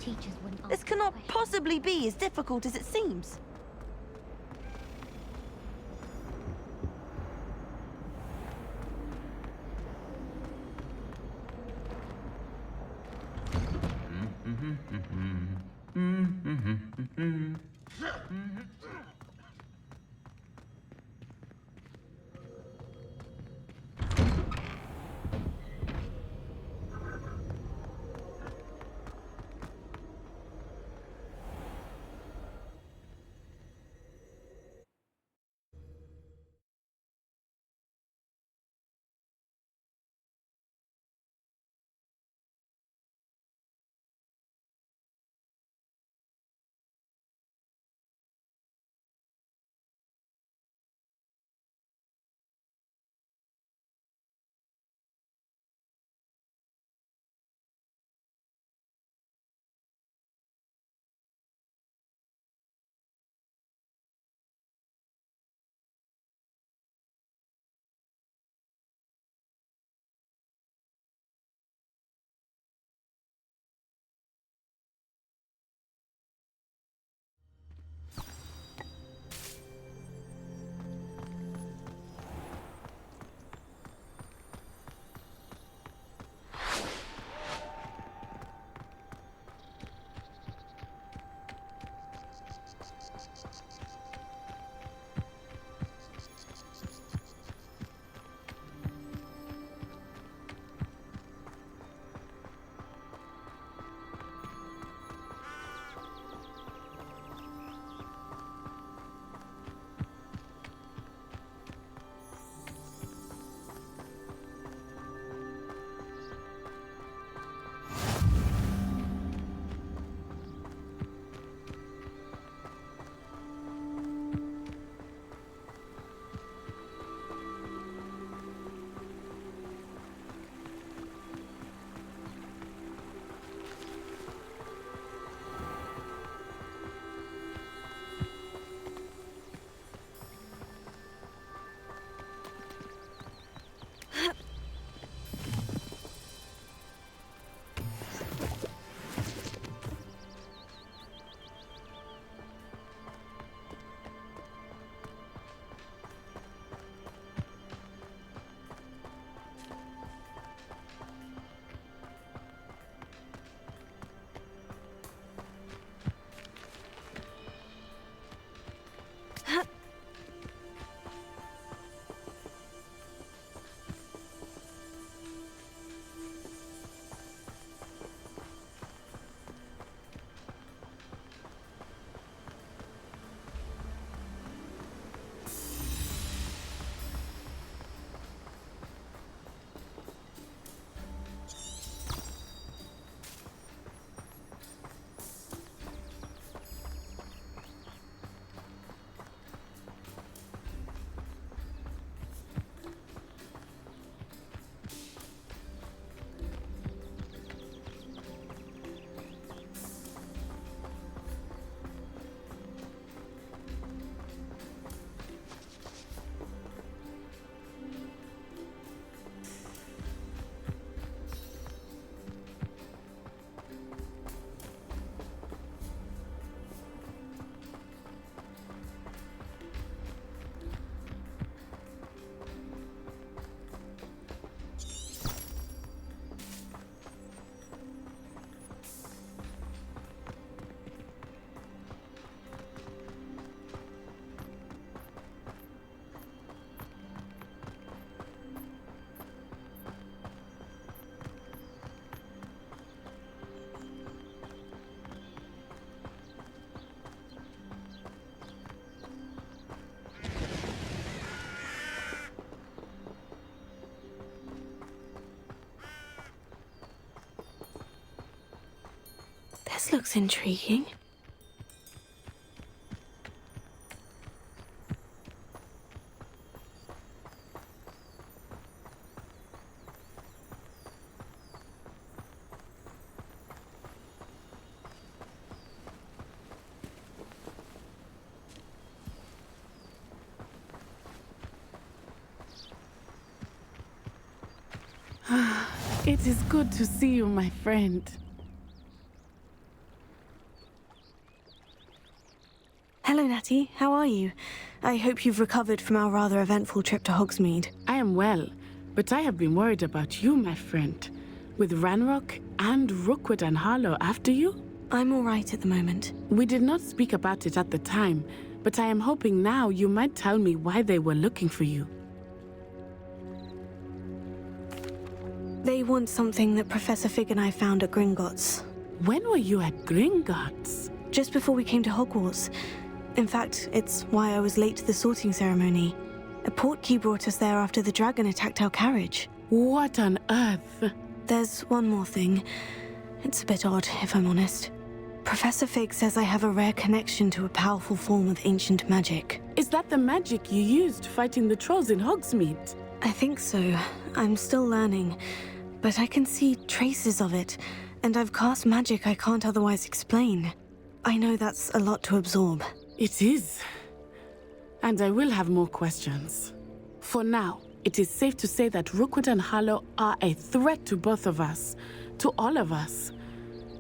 Teachers wouldn't This ask cannot questions. possibly be as difficult as it seems. This looks intriguing. It is good to see you, my friend. Hello, Natty. How are you? I hope you've recovered from our rather eventful trip to Hogsmeade. I am well, but I have been worried about you, my friend. With Ranrock and Rookwood and Harlow after you? I'm all right at the moment. We did not speak about it at the time, but I am hoping now you might tell me why they were looking for you. They want something that Professor Fig and I found at Gringotts. When were you at Gringotts? Just before we came to Hogwarts. In fact, it's why I was late to the sorting ceremony. A portkey brought us there after the dragon attacked our carriage. What on earth? There's one more thing. It's a bit odd, if I'm honest. Professor Fig says I have a rare connection to a powerful form of ancient magic. Is that the magic you used fighting the trolls in Hogsmeade? I think so. I'm still learning, but I can see traces of it, and I've cast magic I can't otherwise explain. I know that's a lot to absorb. It is. And I will have more questions. For now, it is safe to say that Rookwood and Harlow are a threat to both of us, to all of us.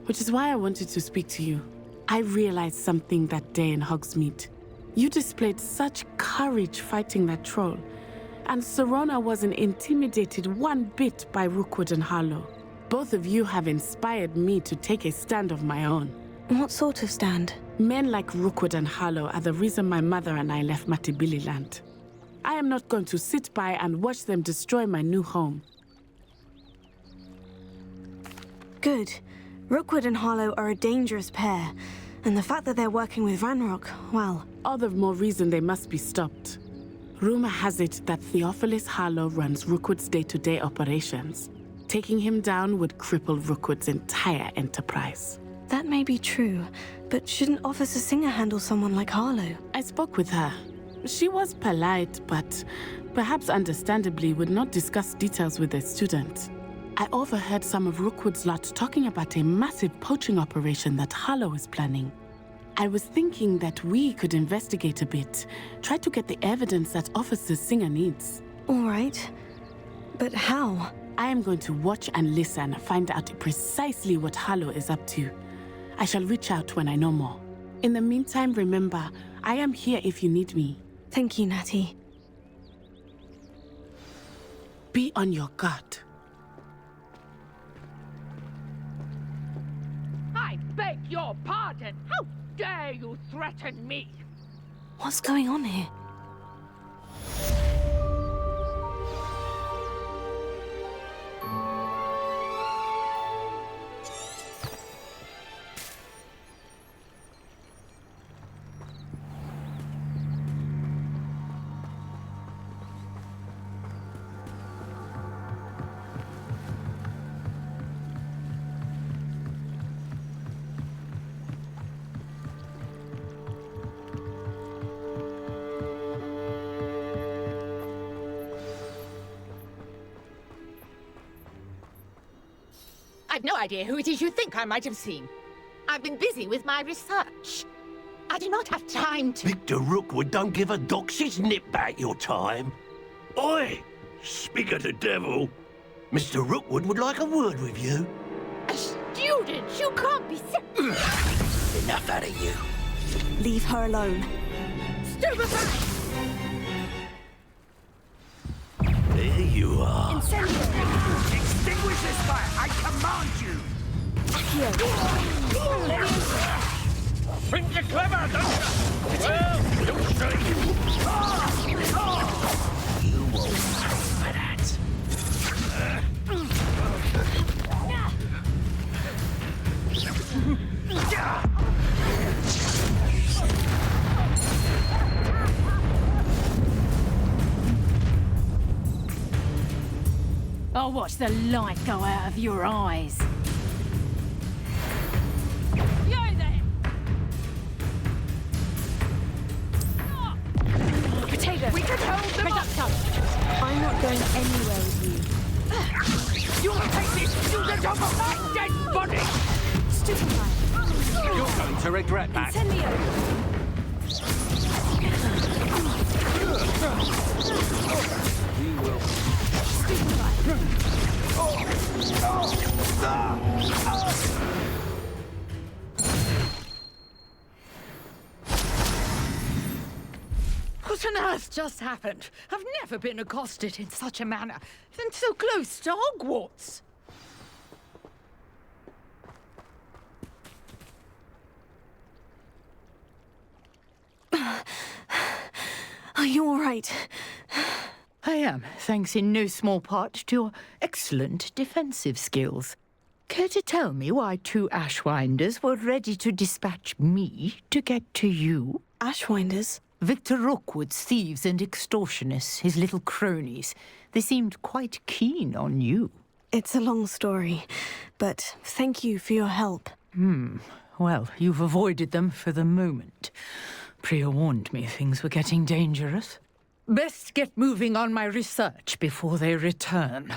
Which is why I wanted to speak to you. I realized something that day in Hogsmeade. You displayed such courage fighting that troll, and Serona wasn't intimidated one bit by Rookwood and Harlow. Both of you have inspired me to take a stand of my own. What sort of stand? Men like Rookwood and Harlow are the reason my mother and I left Matibili land. I am not going to sit by and watch them destroy my new home. Good. Rookwood and Harlow are a dangerous pair, and the fact that they're working with Ranrock, well... All the more reason they must be stopped. Rumor has it that Theophilus Harlow runs Rookwood's day-to-day operations. Taking him down would cripple Rookwood's entire enterprise. That may be true, but shouldn't Officer Singer handle someone like Harlow? I spoke with her. She was polite, but perhaps understandably would not discuss details with a student. I overheard some of Rookwood's lot talking about a massive poaching operation that Harlow is planning. I was thinking that we could investigate a bit, try to get the evidence that Officer Singer needs. All right, but how? I am going to watch and listen, find out precisely what Harlow is up to. I shall reach out when I know more. In the meantime, remember, I am here if you need me. Thank you, Natty. Be on your guard. I beg your pardon! How dare you threaten me? What's going on here? I've no idea who it is you think I might have seen. I've been busy with my research. I do not have time to... Victor Rookwood don't give a doxy's nip back your time. Oi! Speak of the devil. Mr. Rookwood would like a word with you. A student? You can't be Enough out of you. Leave her alone. Stupefy! There you are. Extinguish this fire! I command you! Think you're clever, don't you? Well, you'll see. You won't pay for that. I'll watch the light go out of your eyes. You there! Potato! We can hold them up! I'm not going anywhere with you. You will take this to the top of my dead body! Stupefy. You're going to regret that. Incendio. We will. What on earth just happened? I've never been accosted in such a manner, and so close to Hogwarts. Are you all right? I am, thanks in no small part to your excellent defensive skills. Care to tell me why 2 Ashwinders were ready to dispatch me to get to you? Ashwinders? Victor Rookwood's thieves and extortionists, his little cronies. They seemed quite keen on you. It's a long story, but thank you for your help. Well, you've avoided them for the moment. Priya warned me things were getting dangerous. Best get moving on my research before they return.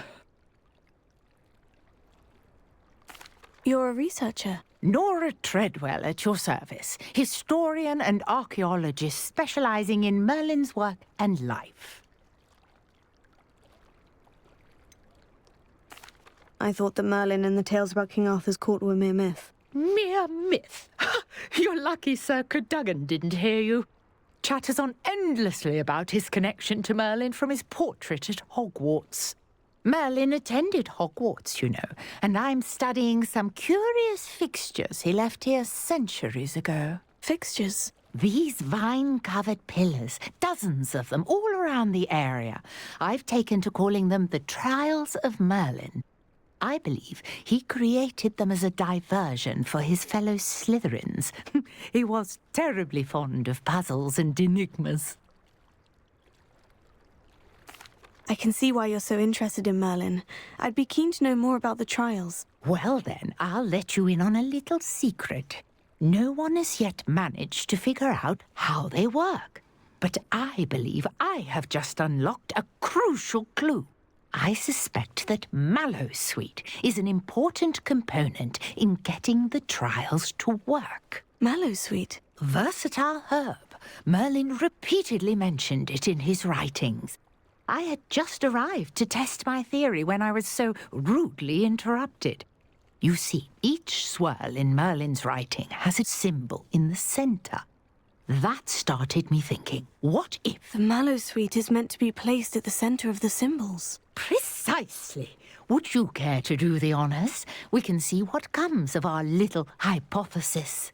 You're a researcher? Nora Treadwell at your service, historian and archaeologist specializing in Merlin's work and life. I thought that Merlin and the tales about King Arthur's court were mere myth. Mere myth. You're lucky Sir Cadogan didn't hear you. Chatters on endlessly about his connection to Merlin from his portrait at Hogwarts. Merlin attended Hogwarts, you know, and I'm studying some curious fixtures he left here centuries ago. Fixtures? These vine-covered pillars, dozens of them, all around the area. I've taken to calling them the Trials of Merlin. I believe he created them as a diversion for his fellow Slytherins. He was terribly fond of puzzles and enigmas. I can see why you're so interested in Merlin. I'd be keen to know more about the trials. Well then, I'll let you in on a little secret. No one has yet managed to figure out how they work. But I believe I have just unlocked a crucial clue. I suspect that Mallowsweet is an important component in getting the trials to work. Mallowsweet? Versatile herb. Merlin repeatedly mentioned it in his writings. I had just arrived to test my theory when I was so rudely interrupted. You see, each swirl in Merlin's writing has a symbol in the center. That started me thinking, what if... The Mallowsweet is meant to be placed at the center of the symbols. Precisely. Would you care to do the honors? We can see what comes of our little hypothesis.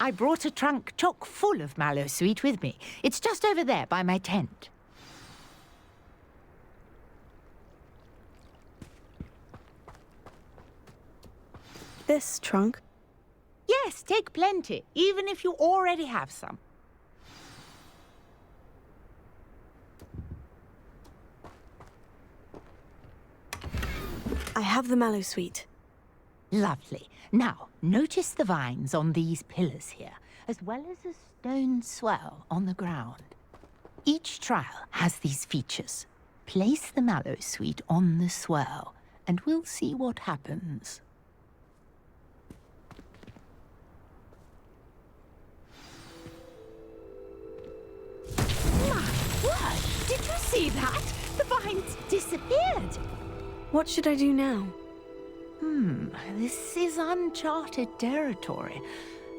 I brought a trunk chock full of Mallowsweet with me. It's just over there by my tent. This trunk? Yes, take plenty, even if you already have some. I have the Mallowsweet. Lovely. Now, notice the vines on these pillars here, as well as a stone swell on the ground. Each trial has these features. Place the Mallowsweet on the swell, and we'll see what happens. My word! Did you see that? The vines disappeared! What should I do now? This is uncharted territory.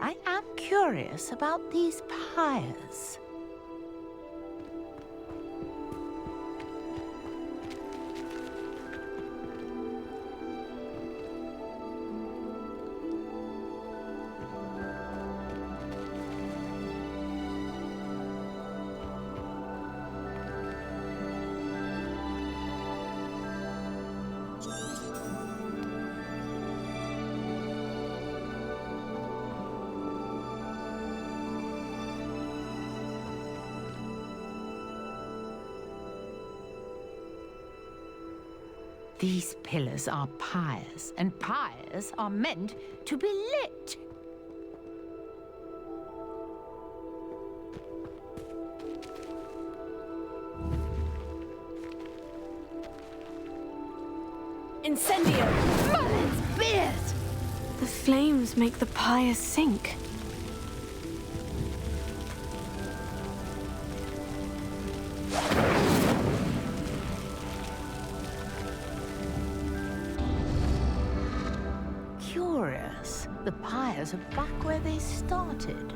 I am curious about these pyres. These pillars are pyres, and pyres are meant to be lit. Incendio! Merlin's beard! The flames make the pyre sink. Curious. The pyres are back where they started.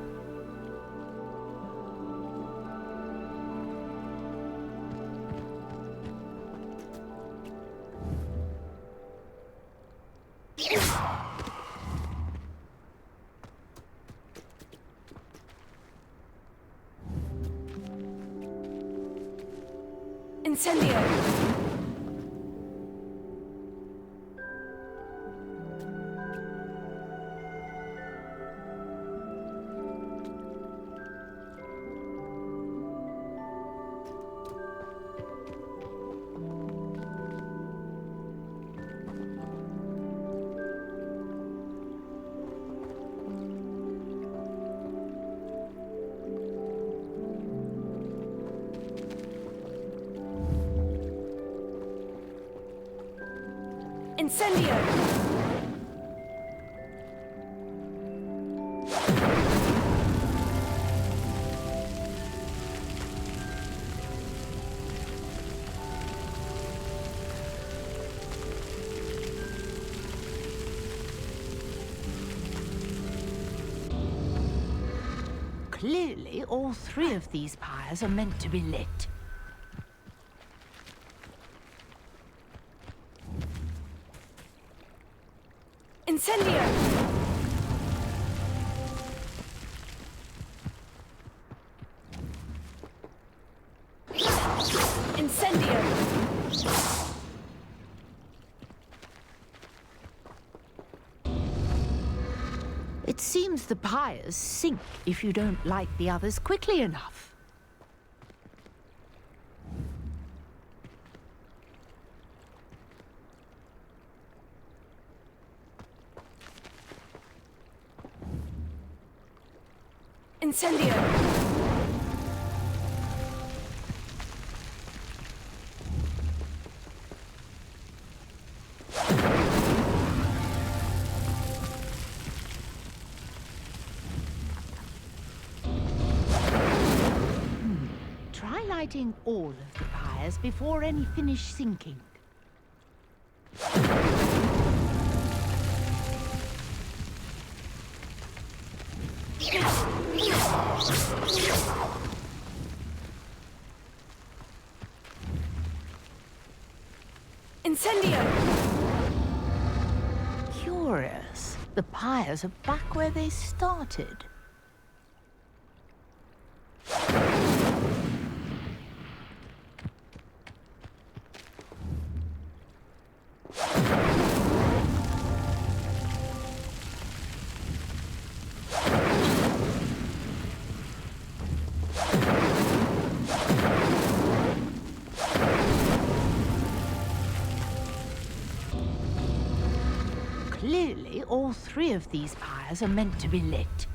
Incendio! Incendio! Clearly, all three of these pyres are meant to be lit. Incendio! Incendio! It seems the pyres sink if you don't light the others quickly enough. Incendio! Try lighting all of the pyres before any finish sinking. Incendio! Curious. The pyres are back where they started. Clearly, all three of these pyres are meant to be lit.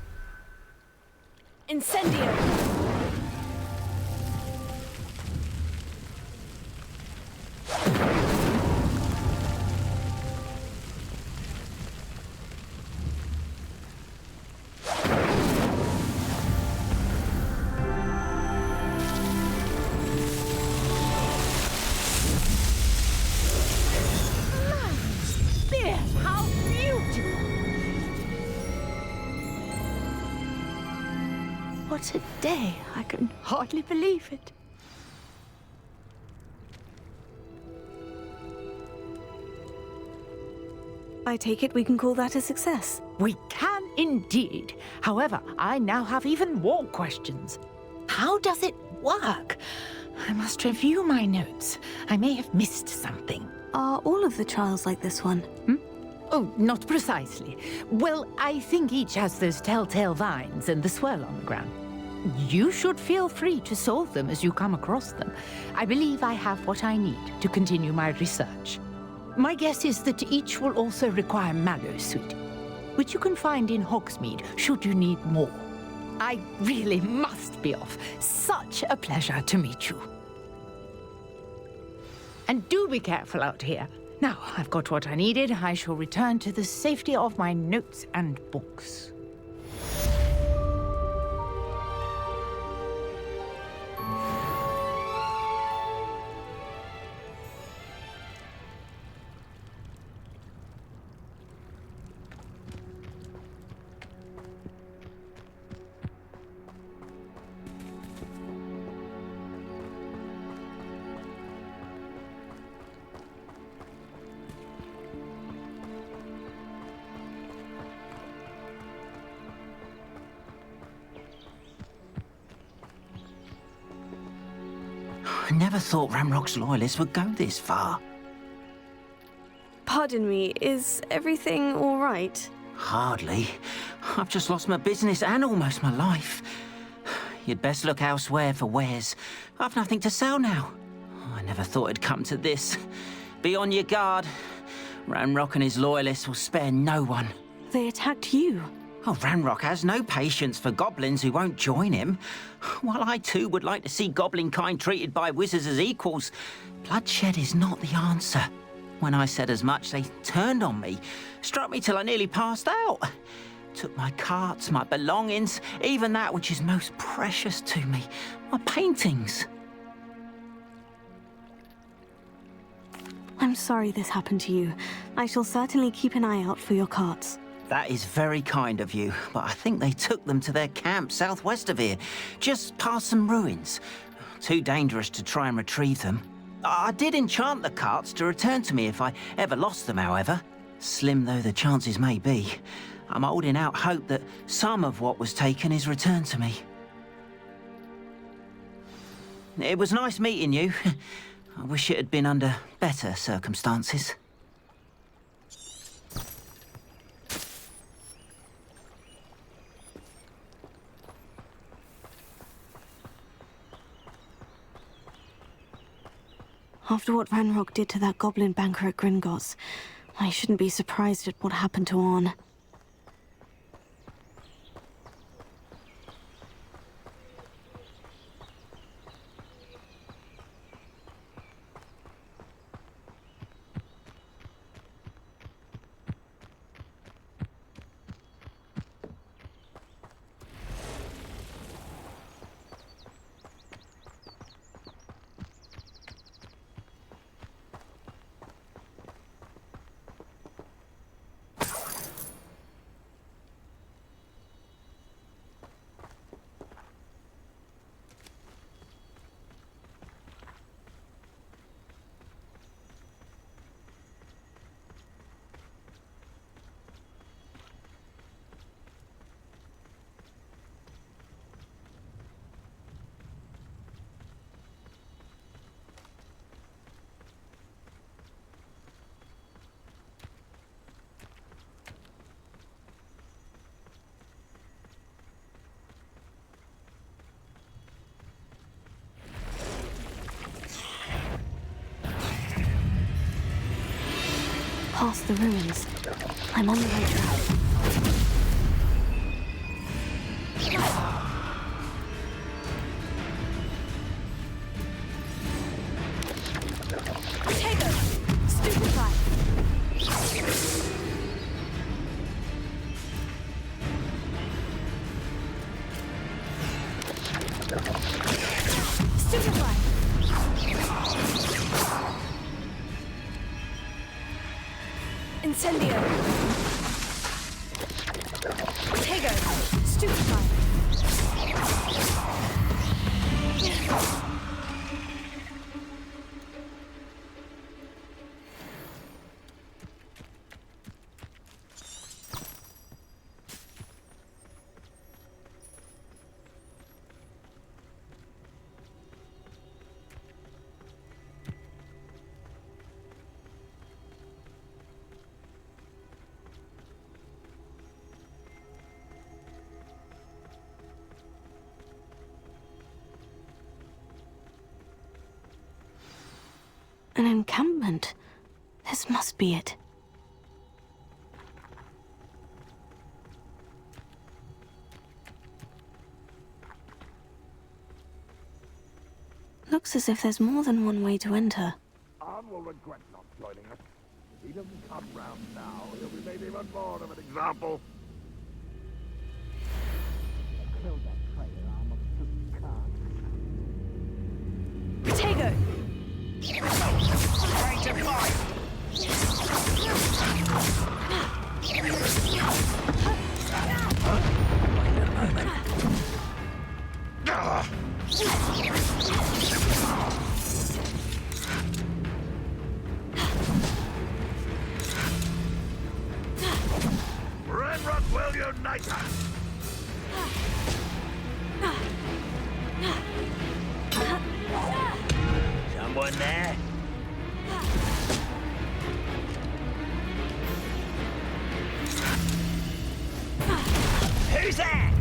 Incendio! Spears, how beautiful! What a day! I can hardly believe it. I take it we can call that a success. We can indeed. However, I now have even more questions. How does it work? I must review my notes. I may have missed something. Are all of the trials like this one? Oh, not precisely. Well, I think each has those telltale vines and the swirl on the ground. You should feel free to solve them as you come across them. I believe I have what I need to continue my research. My guess is that each will also require Mallowsweet, which you can find in Hogsmeade should you need more. I really must be off. Such a pleasure to meet you. And do be careful out here. Now, I've got what I needed. I shall return to the safety of my notes and books. I never thought Ramrock's loyalists would go this far. Pardon me, is everything all right? Hardly. I've just lost my business and almost my life. You'd best look elsewhere for wares. I've nothing to sell now. I never thought it'd come to this. Be on your guard. Ranrock and his loyalists will spare no one. They attacked you. Oh, Ranrock has no patience for goblins who won't join him. While I too would like to see goblin kind treated by wizards as equals, bloodshed is not the answer. When I said as much, they turned on me, struck me till I nearly passed out. Took my carts, my belongings, even that which is most precious to me, my paintings. I'm sorry this happened to you. I shall certainly keep an eye out for your carts. That is very kind of you, but I think they took them to their camp southwest of here, just past some ruins. Too dangerous to try and retrieve them. I did enchant the carts to return to me if I ever lost them, however. Slim though the chances may be, I'm holding out hope that some of what was taken is returned to me. It was nice meeting you. I wish it had been under better circumstances. After what Ranrock did to that goblin banker at Gringotts, I shouldn't be surprised at what happened to Orn. Past the ruins. I'm on the right track. Potato! Stupefy! Stupefy! Incendio! Tego! Stupefy! An encampment. This must be it. Looks as if there's more than one way to enter. Arn will regret not joining us. If he doesn't come round now, he'll be made even more of an example. Kill that traitor, Arn. Potato! Ready to fight! Ranrock will unite us! anyone there? Who's there?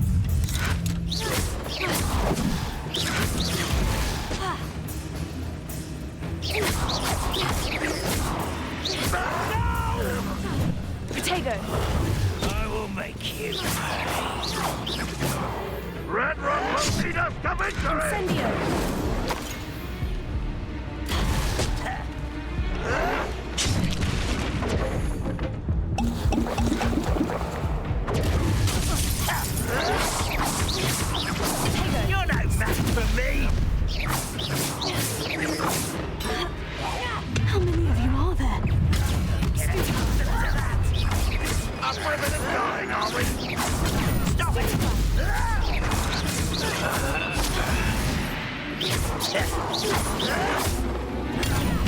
Potato! I will make you pay. Red Rock will lead us to victory! Incendio! You're no match for me! How many of you are there? Up for a bit of dying, are we? Stop it!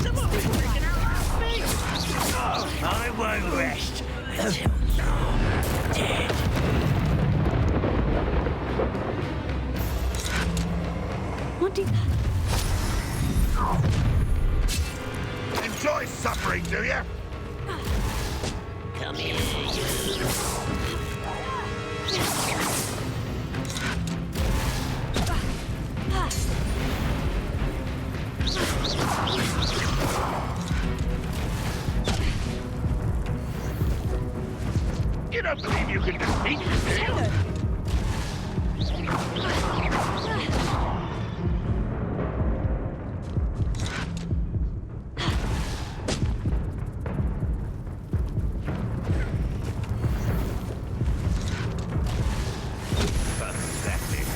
Someone is taking out our feet! Oh, I won't rest until you're dead. What do you... Enjoy suffering, do you? Come here, you. You don't believe you can defeat me, do you? Pathetic.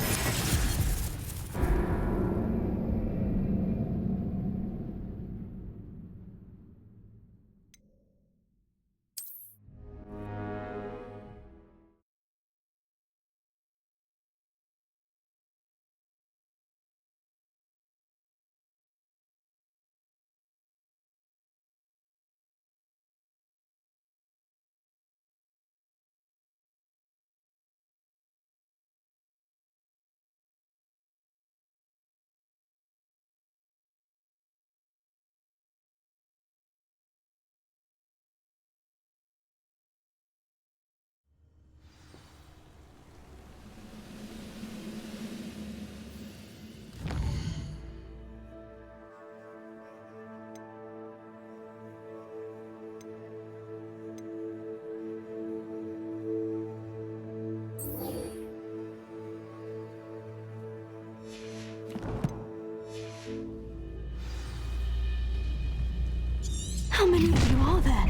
How many of you are there?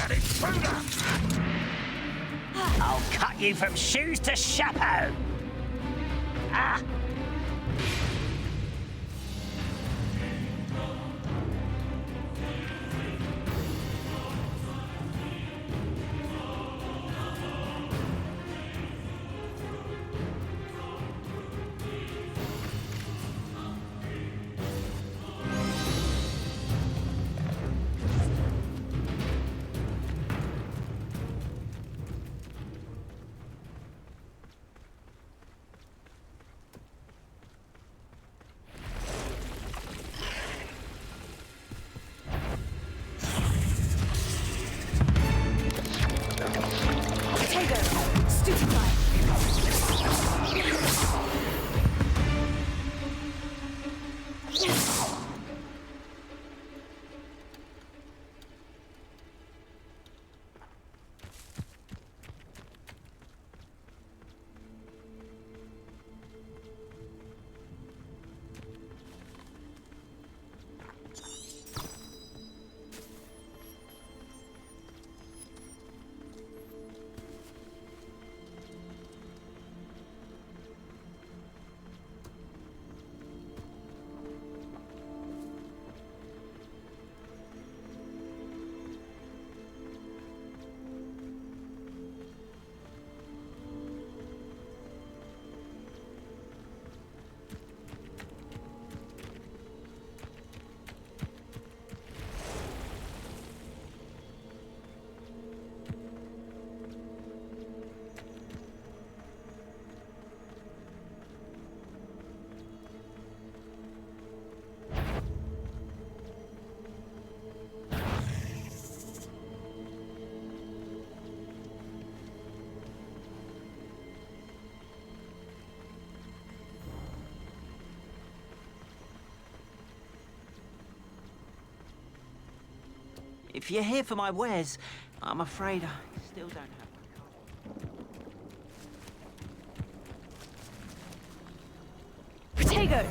An intruder! I'll cut you from shoes to chapeau. Ah! If you're here for my wares, I'm afraid I still don't have my card. Protego!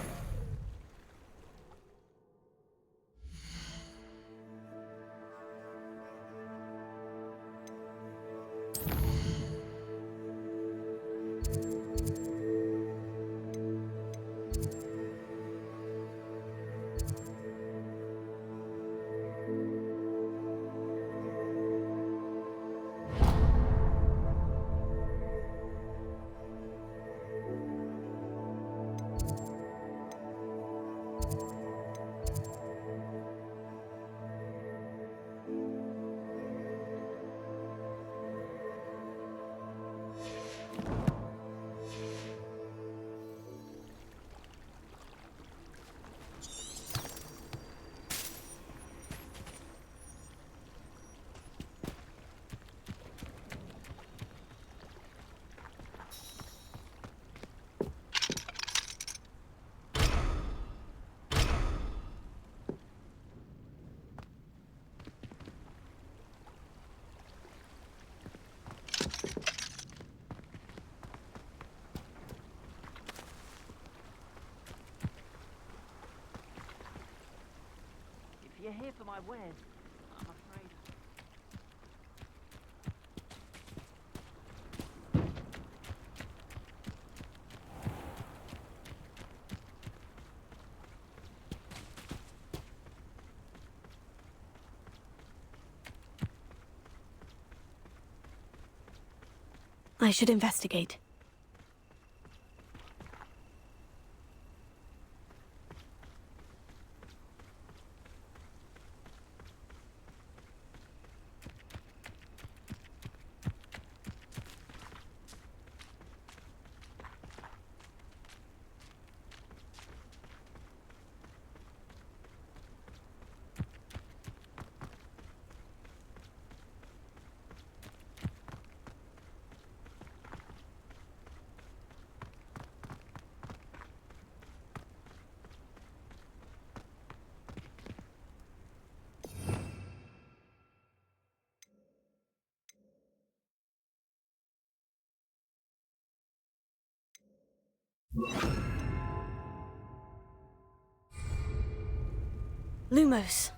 If you're here for my wares, I'm afraid. I should investigate. Lumos.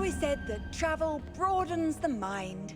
always said that travel broadens the mind.